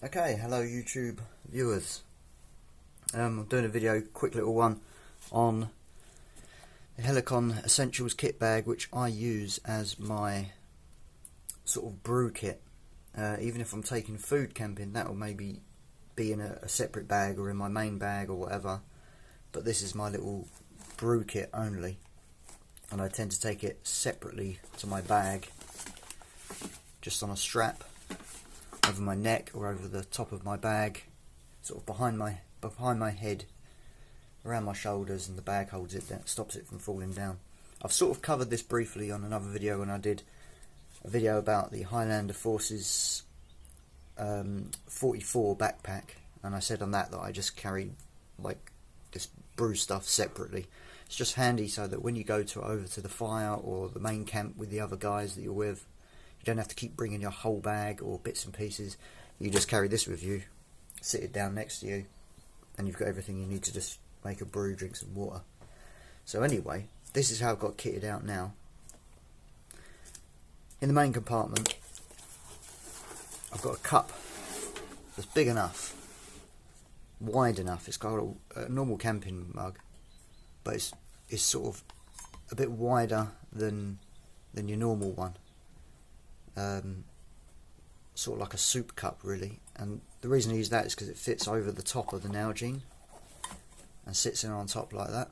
Okay, hello YouTube viewers. I'm doing a video, quick little one, on the Helikon Essentials kit bag, which I use as my sort of brew kit. Even if I'm taking food camping, that will maybe be in a separate bag or in my main bag or whatever. But this is my little brew kit only, and I tend to take it separately to my bag, just on a strap over my neck or over the top of my bag, sort of behind my head, around my shoulders, and the bag holds it down, stops it from falling down. I've sort of covered this briefly on another video when I did a video about the Highlander Forces 44 backpack, and I said on that I just carried like this brew stuff separately. It's just handy so that when you go over to the fire or the main camp with the other guys that you're with, you don't have to keep bringing your whole bag or bits and pieces. You just carry this with you, sit it down next to you, and you've got everything you need to just make a brew, drink some water. So anyway, this is how I've got kitted out now. In the main compartment, I've got a cup that's big enough, wide enough. It's got a normal camping mug, but it's sort of a bit wider than your normal one. Sort of like a soup cup really, and the reason I use that is because it fits over the top of the Nalgene and sits in on top like that,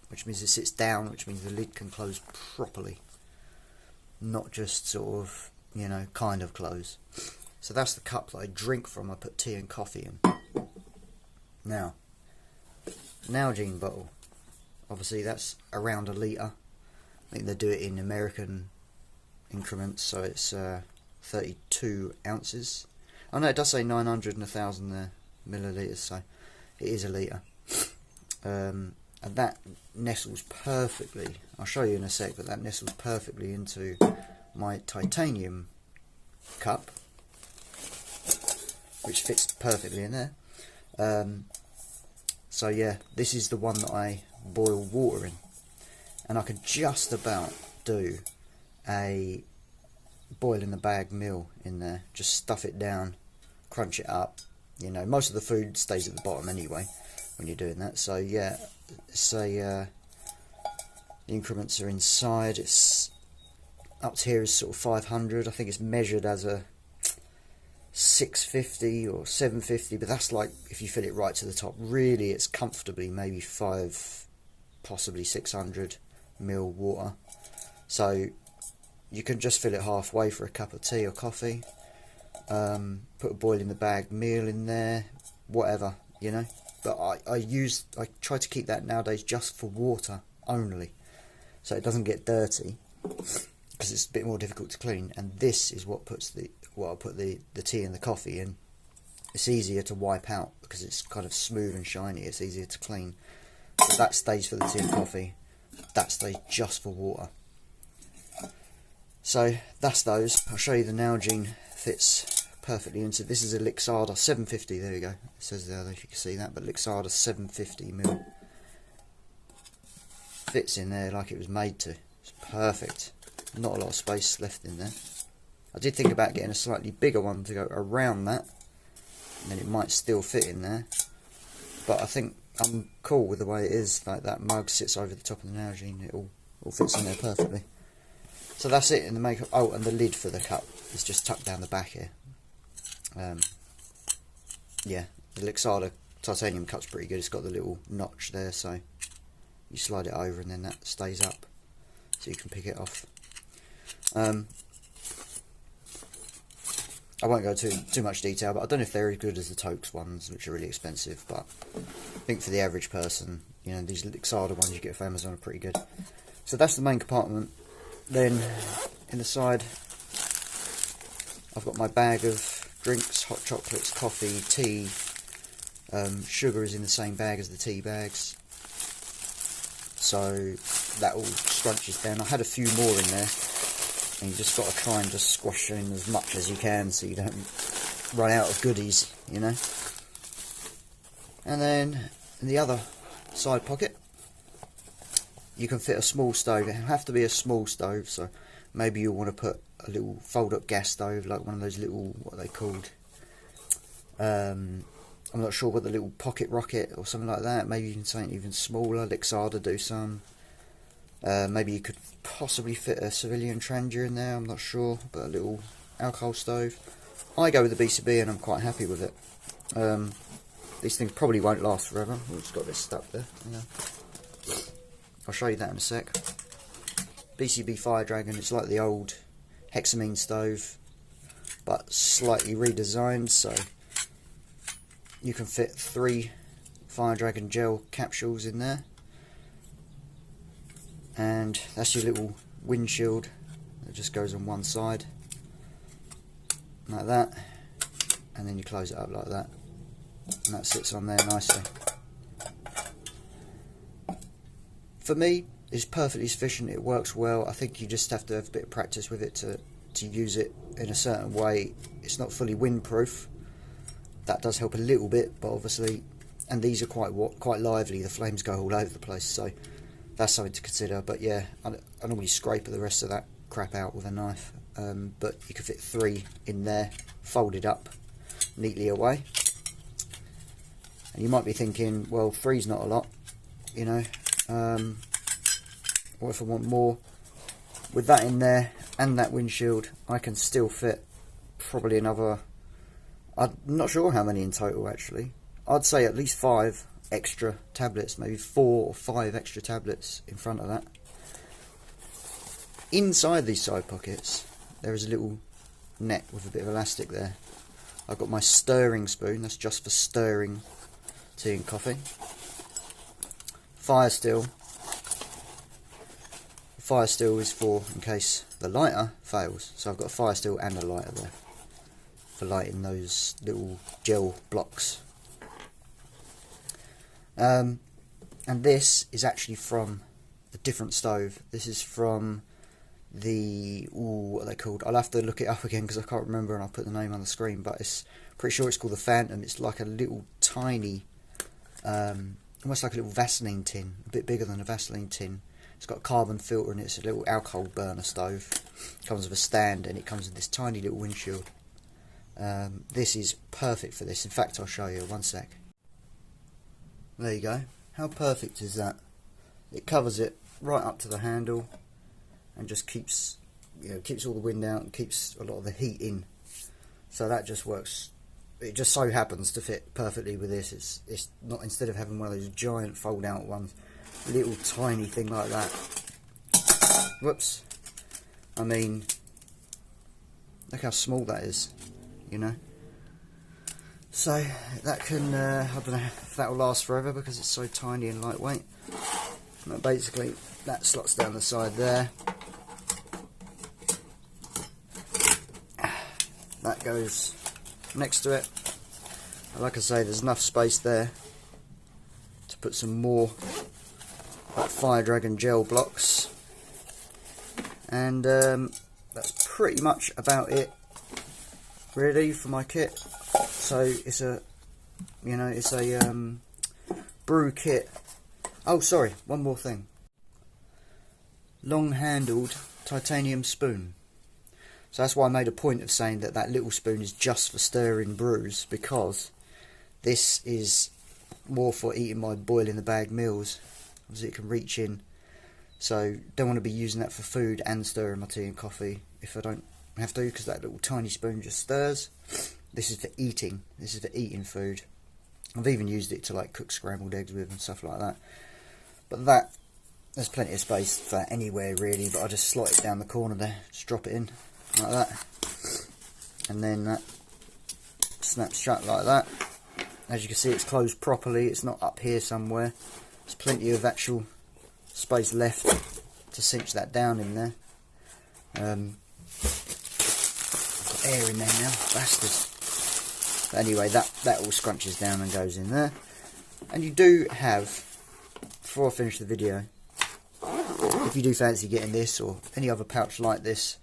which means it sits down, which means the lid can close properly, not just sort of, you know, kind of close. So that's the cup that I drink from. I put tea and coffee in. Now, Nalgene bottle, obviously that's around a litre. I think they do it in American increments, so it's 32 ounces. Oh no, it does say 900 and 1000 there, millilitres, so it is a litre. And that nestles perfectly, I'll show you in a sec, but that nestles perfectly into my titanium cup, which fits perfectly in there. So yeah, this is the one that I boil water in, and I can just about do a boil in the bag meal in there. Just stuff it down, crunch it up. You know, most of the food stays at the bottom anyway when you're doing that. So yeah, say the increments are inside. It's up to here is sort of 500. I think it's measured as a 650 or 750, but that's like if you fill it right to the top. Really, it's comfortably maybe 5, possibly 600 ml water. So you can just fill it halfway for a cup of tea or coffee. Put a boil in the bag meal in there, whatever, you know. But I try to keep that nowadays just for water only, so it doesn't get dirty, because it's a bit more difficult to clean. And this is what I put the tea and the coffee in. It's easier to wipe out because it's kind of smooth and shiny. It's easier to clean. So that stays for the tea and coffee. That stays just for water. So that's those. I'll show you the Nalgene fits perfectly into. This is a Lixada 750. There you go. It says there, I don't know if you can see that, but Lixada 750 ml fits in there like it was made to. It's perfect. Not a lot of space left in there. I did think about getting a slightly bigger one to go around that, and then it might still fit in there. But I think I'm cool with the way it is. Like that mug sits over the top of the Nalgene. It all fits in there perfectly. So that's it in the makeup. Oh, and the lid for the cup is just tucked down the back here. Yeah, the Lixada titanium cup's pretty good. It's got the little notch there, so you slide it over and then that stays up, so you can pick it off. I won't go too much detail, but I don't know if they're as good as the Tox ones, which are really expensive. But I think for the average person, you know, these Lixada ones you get from Amazon are pretty good. So that's the main compartment. Then in the side, I've got my bag of drinks, hot chocolates, coffee, tea. Sugar is in the same bag as the tea bags, so that all scrunches down. I had a few more in there, and you just got to try and just squash in as much as you can so you don't run out of goodies, you know. And then in the other side pocket, you can fit a small stove. It have to be a small stove, so maybe you'll want to put a little fold-up gas stove, like one of those little, what are they called? I'm not sure what the little pocket rocket or something like that. Maybe even something even smaller. Lixada do some. Maybe you could possibly fit a civilian Trangia in there. I'm not sure, but a little alcohol stove. I go with the BCB and I'm quite happy with it. These things probably won't last forever. We've just got this stuck there. Yeah. I'll show you that in a sec. BCB Fire Dragon. It's like the old hexamine stove, but slightly redesigned, so you can fit 3 Fire Dragon gel capsules in there, and that's your little windshield that just goes on one side like that, and then you close it up like that, and that sits on there nicely. For me, it's perfectly sufficient. It works well. I think you just have to have a bit of practice with it to use it in a certain way. It's not fully windproof. That does help a little bit, but obviously, and these are quite lively. The flames go all over the place, so that's something to consider. But yeah, I normally scrape the rest of that crap out with a knife. But you can fit 3 in there, folded up neatly away. And you might be thinking, well, 3's not a lot, you know. What if I want more? With that in there and that windshield, I can still fit probably another, I'm not sure how many in total actually. I'd say at least 5 extra tablets, maybe 4 or 5 extra tablets in front of that. Inside these side pockets, there is a little net with a bit of elastic there. I've got my stirring spoon, that's just for stirring tea and coffee. Fire steel. Fire steel is for in case the lighter fails. So I've got a fire steel and a lighter there for lighting those little gel blocks. And this is actually from a different stove. This is from the, what are they called? I'll have to look it up again because I can't remember, and I'll put the name on the screen, but it's pretty sure it's called the Phantom. It's like a little tiny, almost like a little Vaseline tin, a bit bigger than a Vaseline tin. It's got a carbon filter and it's a little alcohol burner stove. It comes with a stand and it comes with this tiny little windshield. This is perfect for this. In fact, I'll show you, one sec. There you go. How perfect is that? It covers it right up to the handle and just keeps, keeps all the wind out and keeps a lot of the heat in. So that just works. It just so happens to fit perfectly with this. It's not, instead of having one of those giant fold out ones, little tiny thing like that. Whoops. I mean, look how small that is, you know. So that can, I don't know if that will last forever because it's so tiny and lightweight. But basically, that slots down the side there. That goes next to it. And like I say, there's enough space there to put some more Fire Dragon gel blocks, and that's pretty much about it really for my kit. So it's a, it's a brew kit. Oh, sorry, one more thing. Long-handled titanium spoon. So that's why I made a point of saying that that little spoon is just for stirring brews, because this is more for eating my boil-in-the-bag meals. Obviously it can reach in, so don't want to be using that for food and stirring my tea and coffee if I don't have to, because that little tiny spoon just stirs. This is for eating. This is for eating food. I've even used it to like cook scrambled eggs with and stuff like that. But that, there's plenty of space for that anywhere really, but I just slot it down the corner there, just drop it in like that, and then that snaps shut like that. As you can see, it's closed properly, it's not up here somewhere. There's plenty of actual space left to cinch that down in there. Got air in there now, bastard. But anyway, that all scrunches down and goes in there. And you do have, before I finish the video, if you do fancy getting this or any other pouch like this,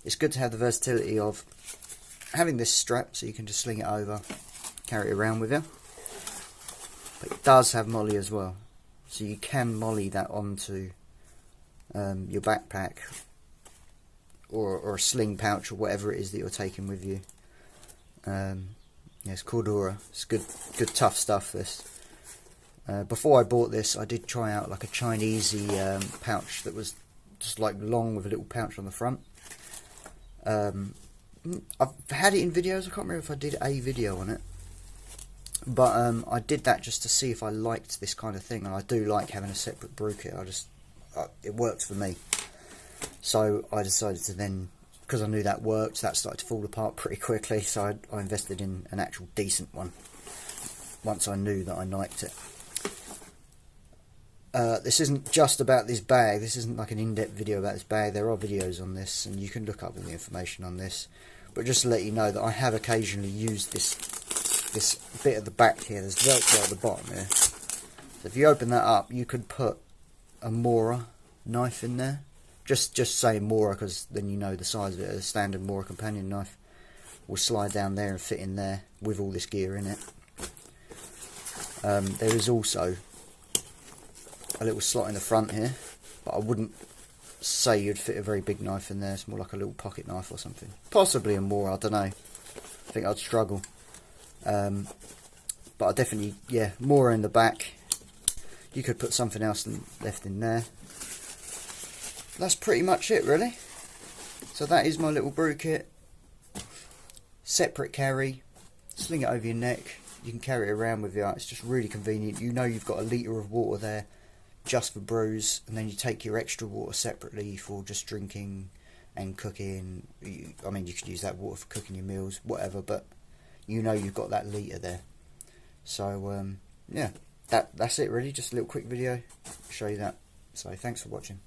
it's good to have the versatility of having this strap so you can just sling it over, carry it around with you. But it does have molly as well, so you can molly that onto your backpack or a sling pouch or whatever it is that you're taking with you. Yeah, it's Cordura. It's good tough stuff, this. Before I bought this, I did try out like a Chinesey pouch that was just like long with a little pouch on the front. I've had it in videos. I can't remember if I did a video on it, but I did that just to see if I liked this kind of thing, and I do like having a separate brew kit. It works for me, so I decided to then, because I knew that worked, that started to fall apart pretty quickly, so I invested in an actual decent one once I knew that I liked it. This isn't just about this bag. This isn't like an in-depth video about this bag. There are videos on this, and you can look up all the information on this. But just to let you know that I have occasionally used this bit at the back here. There's Velcro at the bottom here. So if you open that up, you could put a Mora knife in there. Just say Mora, because then you know the size of it. A standard Mora companion knife will slide down there and fit in there with all this gear in it. There is also a little slot in the front here, but I wouldn't say you'd fit a very big knife in there. It's more like a little pocket knife or something. Possibly a Mora, I don't know. I think I'd struggle. But I definitely, yeah, Mora in the back. You could put something else left in there. That's pretty much it, really. So that is my little brew kit. Separate carry. Sling it over your neck. You can carry it around with you. It's just really convenient. You know you've got a litre of water there just for brews, and then you take your extra water separately for just drinking and cooking. I mean, you could use that water for cooking your meals, whatever, but you know you've got that litre there. So yeah, that's it really. Just a little quick video to show you that. So thanks for watching.